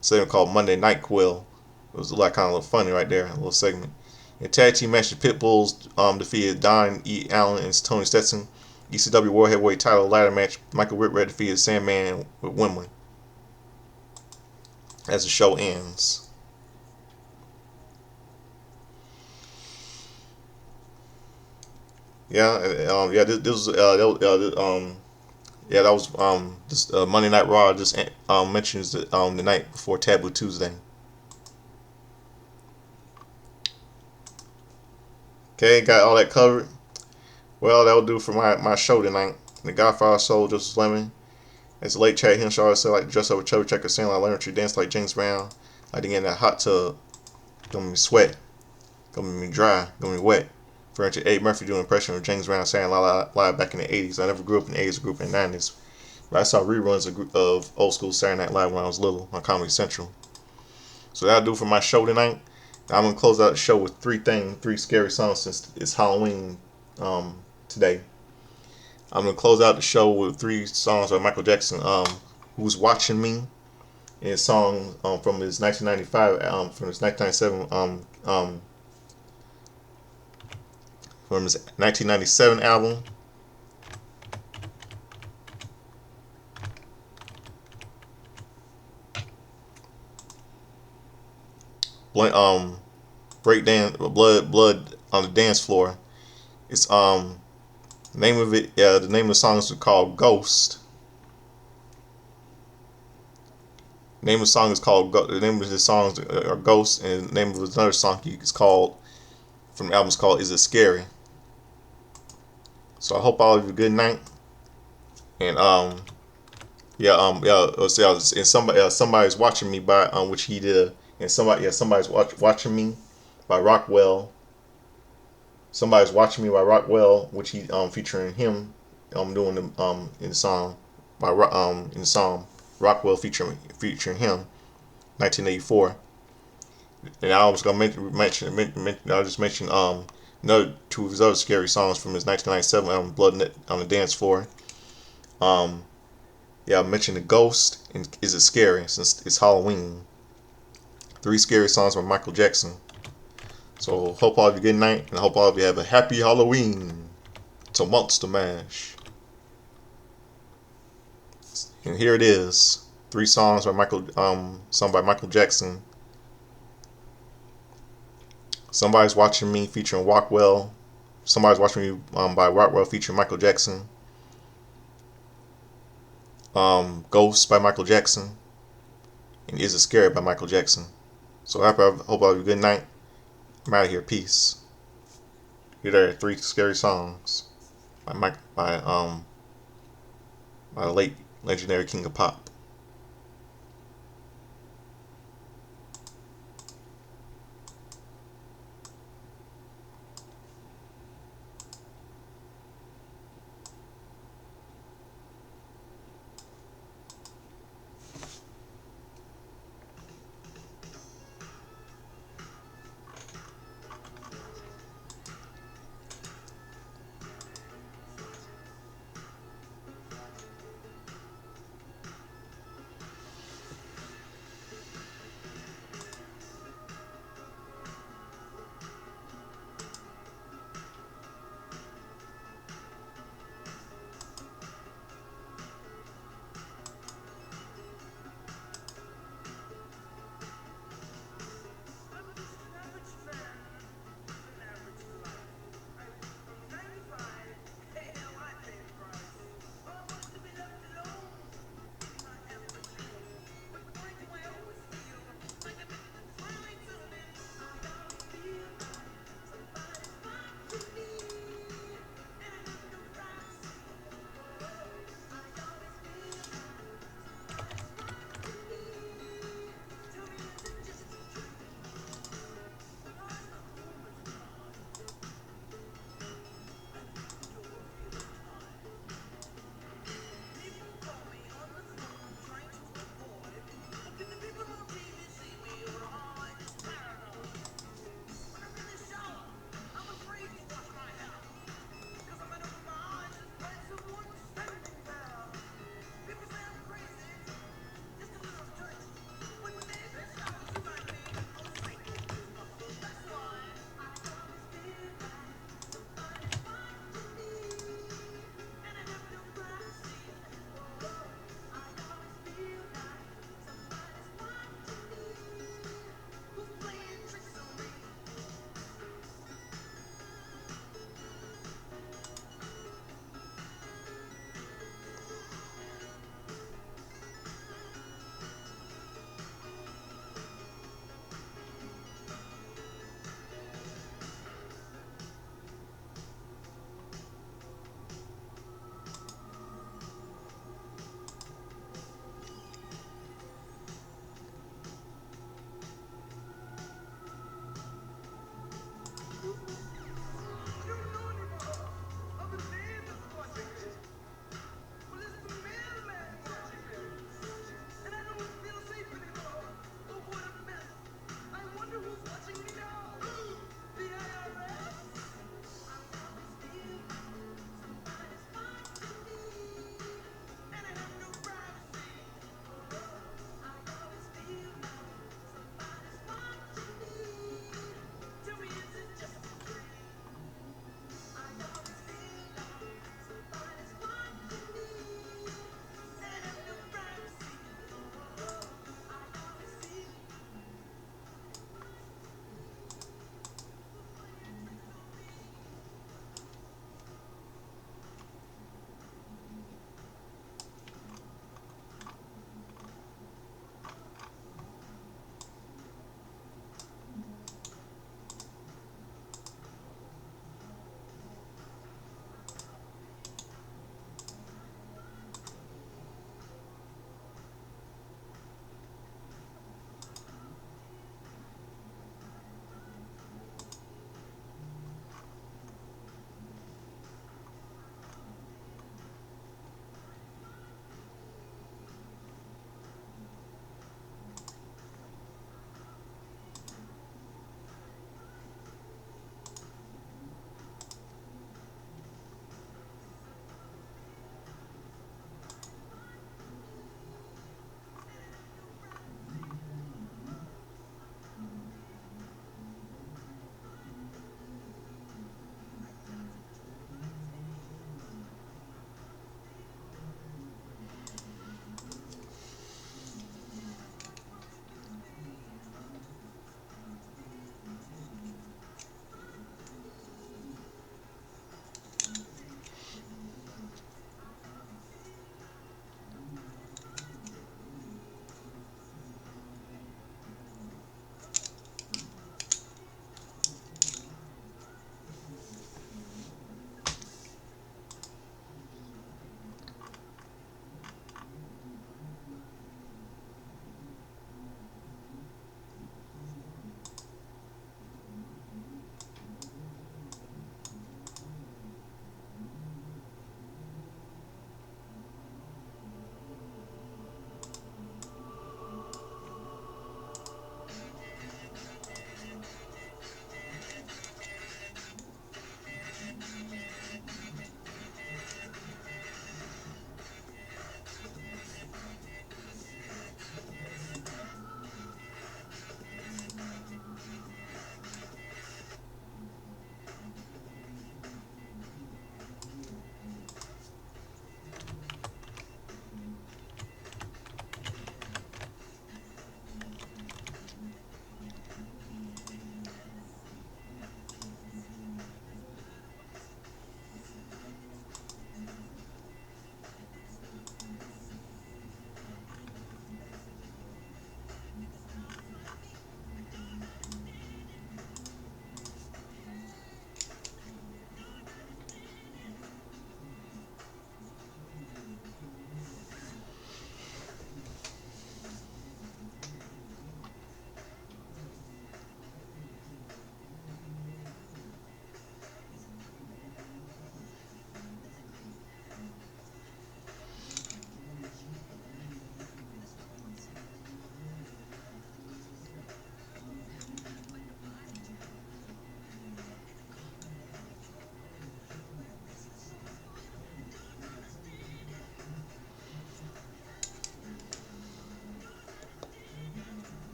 segment called Monday Night Quill. It was like kind of a little funny right there, a little segment. In tag team match, the Pitbulls defeated Don E. Allen and Tony Stetson. ECW World Heavyweight Title ladder match, Michael Whitred defeated Sandman with Wembley. As the show ends. That was this Monday Night Raw. Just mentions the night before Taboo Tuesday. Okay, got all that covered. Well, that'll do for my show tonight. The Godfather Soul, Joseph Lemon. As the late Chad Henshaw said, like dress up with Chubby Checker, saying like learn to dance like James Brown, like to get in that hot tub, gonna be sweat, gonna be dry, gonna be wet. Referring to Eddie Murphy doing an impression of James Brown saying live back in the 80s. I never grew up in the 80s, I grew up in the 90s. But I saw reruns of old school Saturday Night Live when I was little on Comedy Central. So that'll do for my show tonight. I'm gonna close out the show with three scary songs since it's Halloween today. I'm gonna close out the show with 3 songs by Michael Jackson. Who's Watching Me? And a song from his 1995 from his 1997 from his 1997 album. Breakdance, blood on the dance floor. It's name of it. The name of the song is called Ghost. The name of the song is called. The name of the songs are Ghost, and the name of another song is called from the album is called Is It Scary? So I hope all of you a good night, and and somebody's watching me by which he did, and somebody's watching me by Rockwell. Somebody's watching me by Rockwell, which he featuring him doing the in the song by in the song Rockwell featuring him, 1984. And I was gonna mention I'll just mention another 2 of his other scary songs from his 1997 album Blood on the Dance Floor. I mentioned The Ghost and Is It Scary? Since it's Halloween. 3 scary songs by Michael Jackson. So hope all of you good night, and I hope all of you have a happy Halloween. It's a Monster Mash. And here it is. 3 songs by Michael Jackson. Somebody's Watching Me featuring Rockwell. Somebody's Watching Me by Rockwell featuring Michael Jackson. Ghost by Michael Jackson. And Is It Scary by Michael Jackson. So I hope all of you good night. I'm out of here. Peace. Here are 3 scary songs by the late legendary King of Pop.